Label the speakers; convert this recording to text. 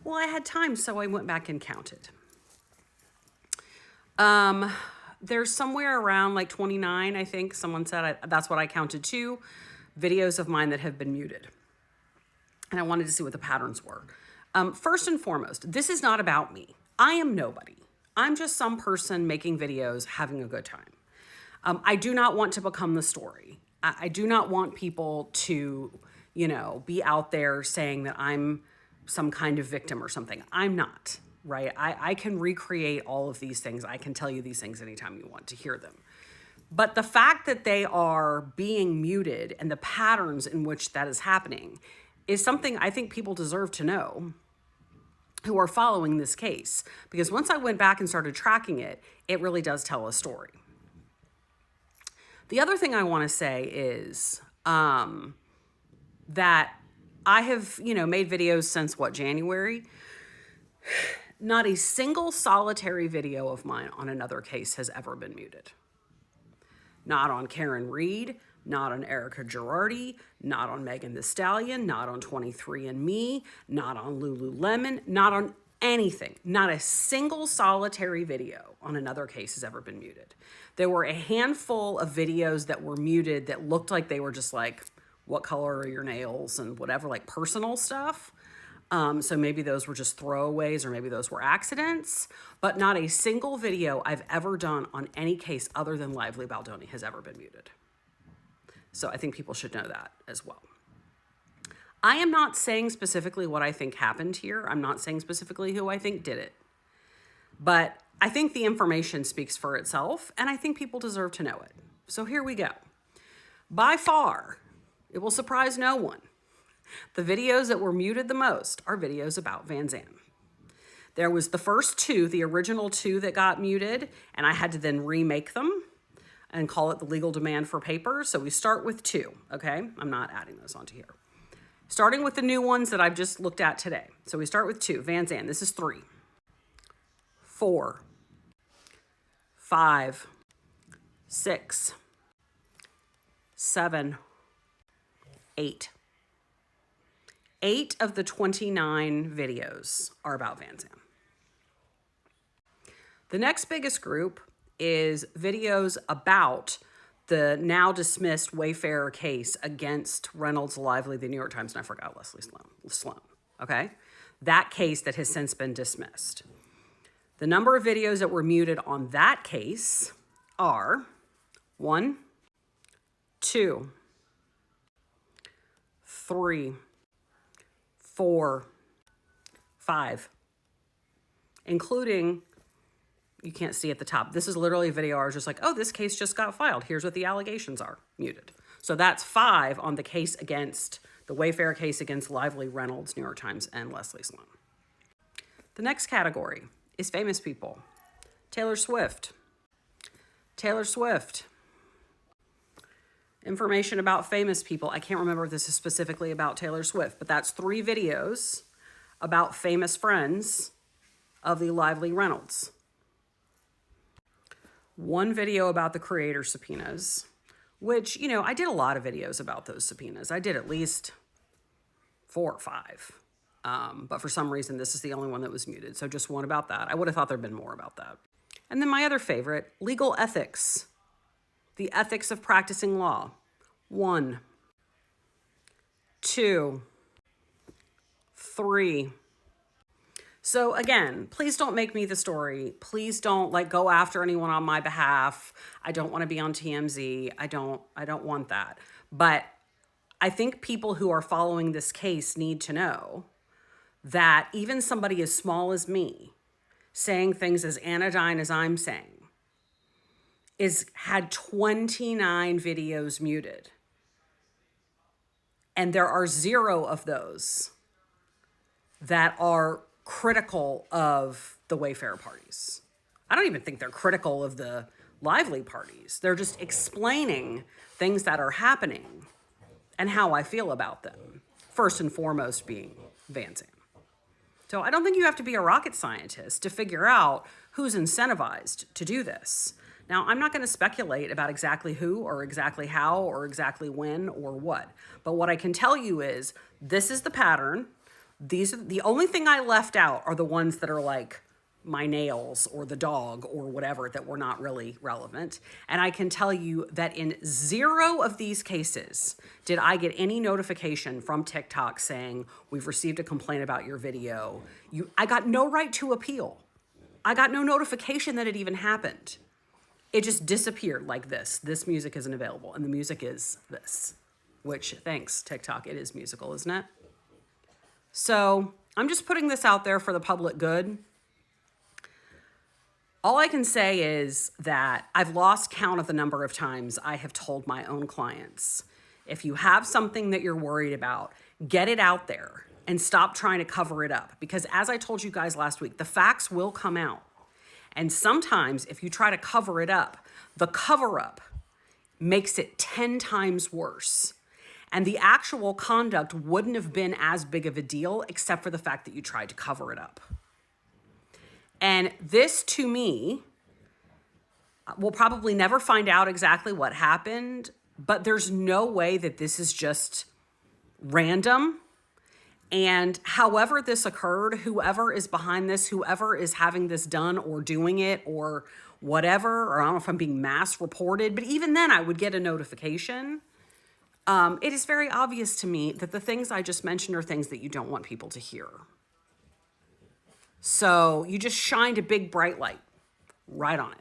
Speaker 1: Well, I had time, so I went back and counted. There's somewhere around like 29, I think. Someone said that's what I counted too, videos of mine that have been muted. And I wanted to see what the patterns were. First and foremost, this is not about me. I am nobody. I'm just some person making videos, having a good time. I do not want to become the story. I do not want people to, be out there saying that I'm some kind of victim or something. I'm not, right? I can recreate all of these things. I can tell you these things anytime you want to hear them. But the fact that they are being muted and the patterns in which that is happening is something I think people deserve to know who are following this case. Because once I went back and started tracking it, it really does tell a story. The other thing I want to say is that I have, made videos since January. Not a single solitary video of mine on another case has ever been muted. Not on Karen Reed, not on Erica Girardi, not on Megan Thee Stallion, not on 23andMe, not on Lululemon, not on anything. Not a single solitary video on another case has ever been muted. There were a handful of videos that were muted that looked like they were just like, what color are your nails and whatever, like personal stuff. So maybe those were just throwaways or maybe those were accidents, but not a single video I've ever done on any case other than Lively Baldoni has ever been muted. So I think people should know that as well. I am not saying specifically what I think happened here. I'm not saying specifically who I think did it, but I think the information speaks for itself and I think people deserve to know it. So here we go. By far, it will surprise no one, the videos that were muted the most are videos about Vanzan. There was the first two, the original two that got muted, and I had to then remake them and call it the legal demand for papers. So we start with two, okay? I'm not adding those onto here. Starting with the new ones that I've just looked at today. So we start with two, Vanzan. This is 3, 4, 5, 6, 7, 8. 8 of the 29 videos are about Vanzan. The next biggest group is videos about the now dismissed Wayfarer case against Reynolds, Lively, the New York Times, and I forgot Leslie Sloan, okay? That case that has since been dismissed. The number of videos that were muted on that case are 1, 2, 3, 4, 5, including, you can't see at the top. This is literally a video I was just like, oh, this case just got filed. Here's what the allegations are, muted. So that's 5 on the case against, the Wayfarer case against Lively, Reynolds, New York Times, and Leslie Sloan. The next category is famous people. Taylor Swift. Taylor Swift. Information about famous people. I can't remember if this is specifically about Taylor Swift, but that's 3 videos about famous friends of the Lively Reynolds. 1 video about the creator subpoenas, which, I did a lot of videos about those subpoenas. I did at least 4 or 5. But for some reason, this is the only one that was muted. So just one about that. I would have thought there'd been more about that. And then my other favorite, legal ethics. The ethics of practicing law. 1, 2, 3. So again, please don't make me the story. Please don't go after anyone on my behalf. I don't want to be on TMZ. I don't want that. But I think people who are following this case need to know that even somebody as small as me saying things as anodyne as I'm saying had 29 videos muted. And there are 0 of those that are critical of the Wayfarer parties. I don't even think they're critical of the Lively parties. They're just explaining things that are happening and how I feel about them. First and foremost being Vanzan. So I don't think you have to be a rocket scientist to figure out who's incentivized to do this. Now, I'm not going to speculate about exactly who or exactly how or exactly when or what. But what I can tell you is this is the pattern. These are the only thing I left out are the ones that are like my nails or the dog or whatever that were not really relevant. And I can tell you that in 0 of these cases did I get any notification from TikTok saying, we've received a complaint about your video. I got no right to appeal. I got no notification that it even happened. It just disappeared like this. This music isn't available. And the music is this, which, thanks, TikTok, it is musical, isn't it? So I'm just putting this out there for the public good. All I can say is that I've lost count of the number of times I have told my own clients, if you have something that you're worried about, get it out there and stop trying to cover it up. Because as I told you guys last week, the facts will come out. And sometimes if you try to cover it up, the cover up makes it 10 times worse. And the actual conduct wouldn't have been as big of a deal except for the fact that you tried to cover it up. And this, to me, we'll probably never find out exactly what happened, but there's no way that this is just random. And however this occurred, whoever is behind this, whoever is having this done or doing it or whatever, or I don't know if I'm being mass reported, but even then I would get a notification. It is very obvious to me that the things I just mentioned are things that you don't want people to hear. So you just shined a big bright light right on it.